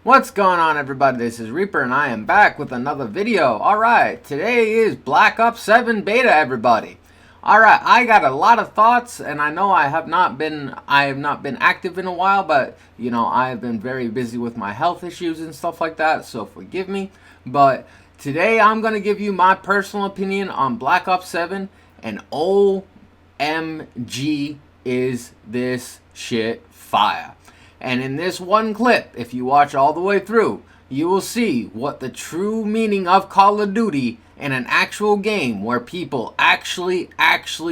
What's going on, everybody? This is Reaper and I am back with another video. Alright, today is Black Ops 7 beta, everybody. Alright, I got a lot of thoughts, and I know I have not been active in a while, but you know, I have been very busy with my health issues and stuff like that, so forgive me. But today I'm going to give you my personal opinion on Black Ops 7, and OMG is this shit fire. And in this one clip, if you watch all the way through, you will see what the true meaning of Call of Duty in an actual game where people actually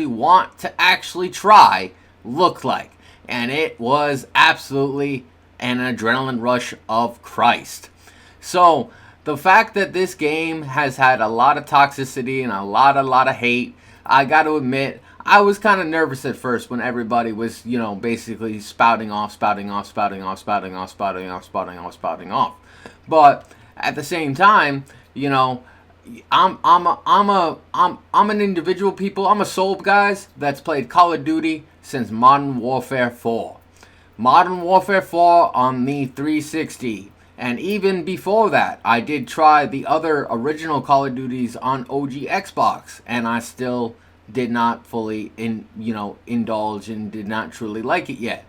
want to try look like. And it was absolutely an adrenaline rush of Christ. So the fact that this game has had a lot of toxicity and a lot of hate, I got to admit, I was kind of nervous at first when everybody was, you know, basically spouting off. But at the same time, you know, I'm an individual people. I'm a soul guys that's played Call of Duty since Modern Warfare 4. Modern Warfare 4 on the 360. And even before that, I did try the other original Call of Duties on OG Xbox, and I still did not fully indulge and did not truly like it yet.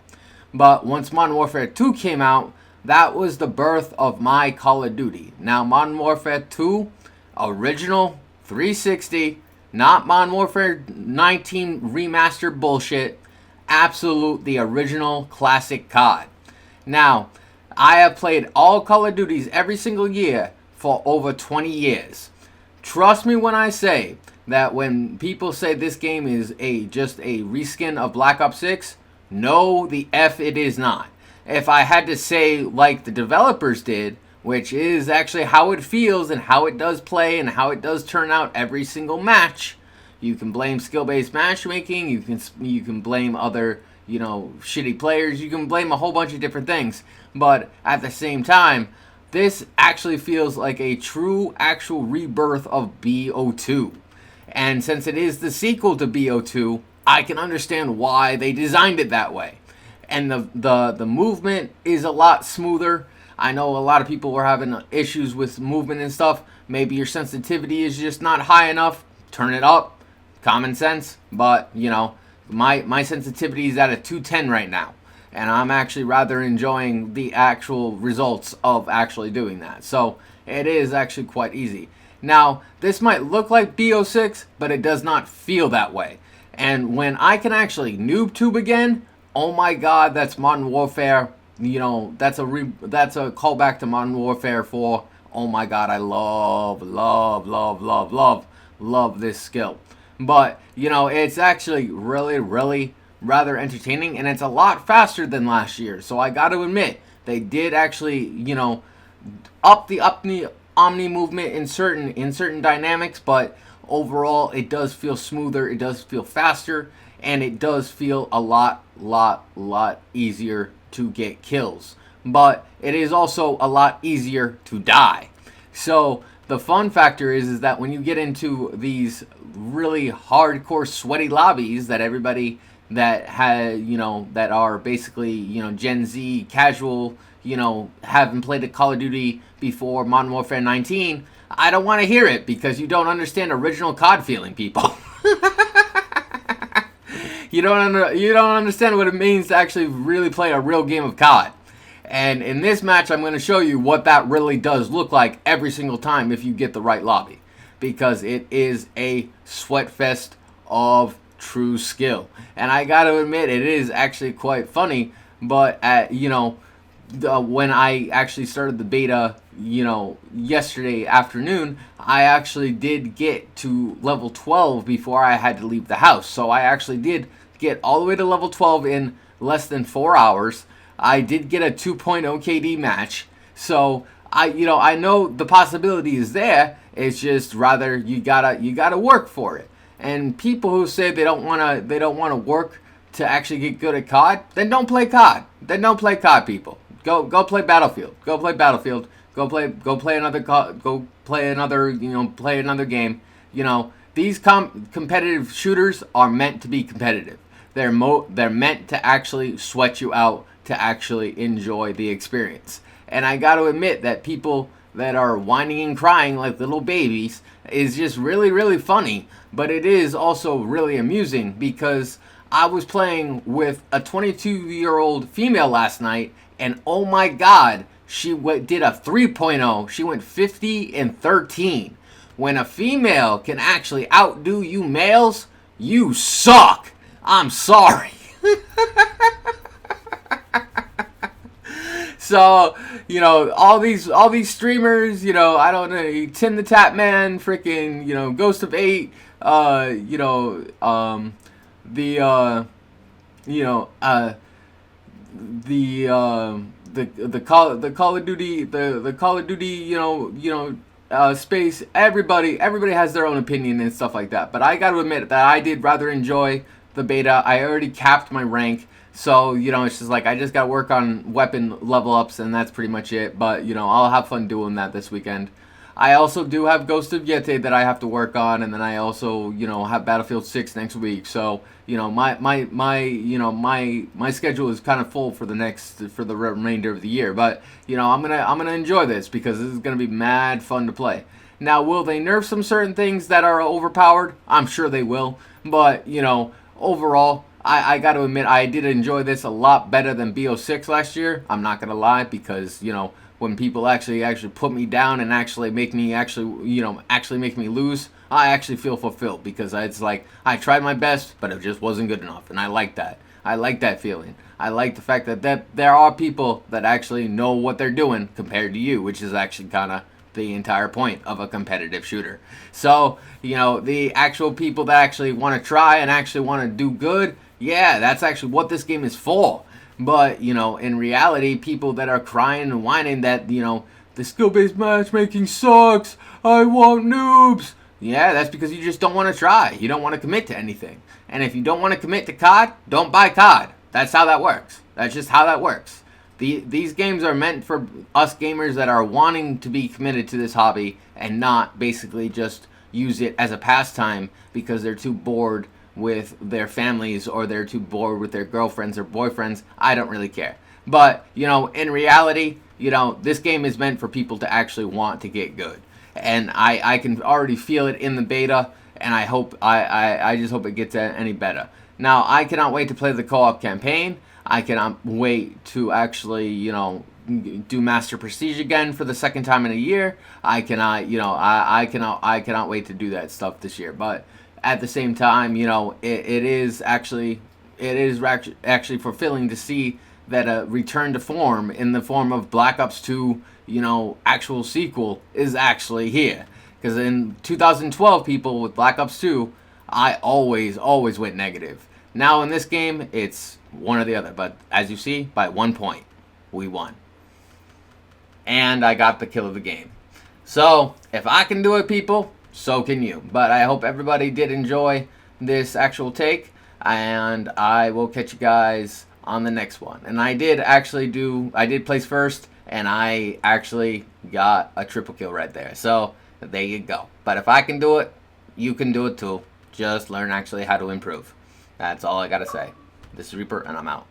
But once Modern Warfare 2 came out, that was the birth of my Call of Duty. Now Modern Warfare 2, original 360, not Modern Warfare 19 remastered bullshit, absolute the original classic COD. Now, I have played all Call of Duties every single year for over 20 years. Trust me when I say that when people say this game is just a reskin of Black Ops 6, no, the F it is not. If I had to say like the developers did, which is actually how it feels and how it does play and how it does turn out every single match, you can blame skill-based matchmaking, you can blame other, you know, shitty players, you can blame a whole bunch of different things, but at the same time, this actually feels like a true actual rebirth of bo2. And since it is the sequel to bo2, I can understand why they designed it that way. And the movement is a lot smoother. I know a lot of people were having issues with movement and stuff. Maybe your sensitivity is just not high enough. Turn it up. Common sense. But, you know, my sensitivity is at a 210 right now. And I'm actually rather enjoying the actual results of actually doing that. So it is actually quite easy. Now, this might look like bo6, but it does not feel that way. And when I can actually noob tube again, oh my god, that's Modern Warfare. You know, that's a callback to Modern Warfare 4. Oh my god, I love this skill. But, you know, it's actually really rather entertaining, and it's a lot faster than last year. So I got to admit, they did actually, you know, up the Omni movement in certain dynamics, but overall it does feel smoother, it does feel faster, and it does feel a lot easier to get kills. But it is also a lot easier to die. So the fun factor is that when you get into these really hardcore sweaty lobbies that everybody that that are basically, you know, Gen Z casual, you know, haven't played a Call of Duty before Modern Warfare 19, I don't want to hear it because you don't understand original COD feeling, people. You don't understand what it means to actually really play a real game of COD. And in this match, I'm going to show you what that really does look like every single time if you get the right lobby, because it is a sweat fest of true skill. And I got to admit, it is actually quite funny. But when I actually started the beta, you know, yesterday afternoon, I actually did get to level 12 before I had to leave the house. So I actually did get all the way to level 12 in less than 4 hours. I did get a 2.0 KD match. So I know the possibility is there. It's just rather you gotta work for it. And people who say they don't wanna work to actually get good at COD, then don't play COD. Then don't play COD, people. Go play Battlefield. Go play Battlefield. Go play another game. You know, these competitive shooters are meant to be competitive. They're meant to actually sweat you out to actually enjoy the experience. And I got to admit that people that are whining and crying like little babies is just really, really funny. But it is also really amusing because I was playing with a 22-year-old female last night, and oh my god, she did a 3.0. She went 50 and 13. When a female can actually outdo you males, you suck. I'm sorry. So, you know, all these streamers, you know, I don't know, Tim the Tap Man, freaking, you know, Ghost of 8, you know, the Call of Duty, space. Everybody has their own opinion and stuff like that. But I got to admit that I did rather enjoy the beta. I already capped my rank, so you know it's just like I just got to work on weapon level ups, and that's pretty much it. But you know I'll have fun doing that this weekend. I also do have Ghost of Yeti that I have to work on, and then I also, you know, have Battlefield 6 next week. So, you know, my schedule is kind of full for the remainder of the year. But, you know, I'm gonna enjoy this because this is gonna be mad fun to play. Now, will they nerf some certain things that are overpowered? I'm sure they will. But, you know, overall, I got to admit I did enjoy this a lot better than BO6 last year. I'm not gonna lie because, you know, when people actually put me down and actually make me make me lose, I actually feel fulfilled because it's like I tried my best, but it just wasn't good enough, and I like that. I like that feeling. I like the fact that there are people that actually know what they're doing compared to you, which is actually kind of the entire point of a competitive shooter. So, you know, the actual people that actually want to try and actually want to do good, yeah, that's actually what this game is for. But, you know, in reality, people that are crying and whining that, you know, the skill-based matchmaking sucks, I want noobs. Yeah, that's because you just don't want to try. You don't want to commit to anything. And if you don't want to commit to COD, don't buy COD. That's how that works. That's just how that works. These games are meant for us gamers that are wanting to be committed to this hobby and not basically just use it as a pastime because they're too bored with their families or they're too bored with their girlfriends or boyfriends. I don't really care. But, you know, in reality, you know, this game is meant for people to actually want to get good. And I can already feel it in the beta, and I hope I just hope it gets any better. Now, I cannot wait to play the co-op campaign. I cannot wait to actually, you know, do Master Prestige again for the second time in a year. I cannot wait to do that stuff this year. But at the same time, you know, it is actually fulfilling to see that a return to form in the form of Black Ops 2, you know, actual sequel is actually here. Because in 2012, people with Black Ops 2, I always went negative. Now in this game, it's one or the other. But as you see, by 1 point, we won. And I got the kill of the game. So, if I can do it, people, so can you. But I hope everybody did enjoy this actual take, and I will catch you guys on the next one. And I did place first, and I actually got a triple kill right there. So there you go. But if I can do it, you can do it too. Just learn actually how to improve. That's all I gotta say. This is Reaper, and I'm out.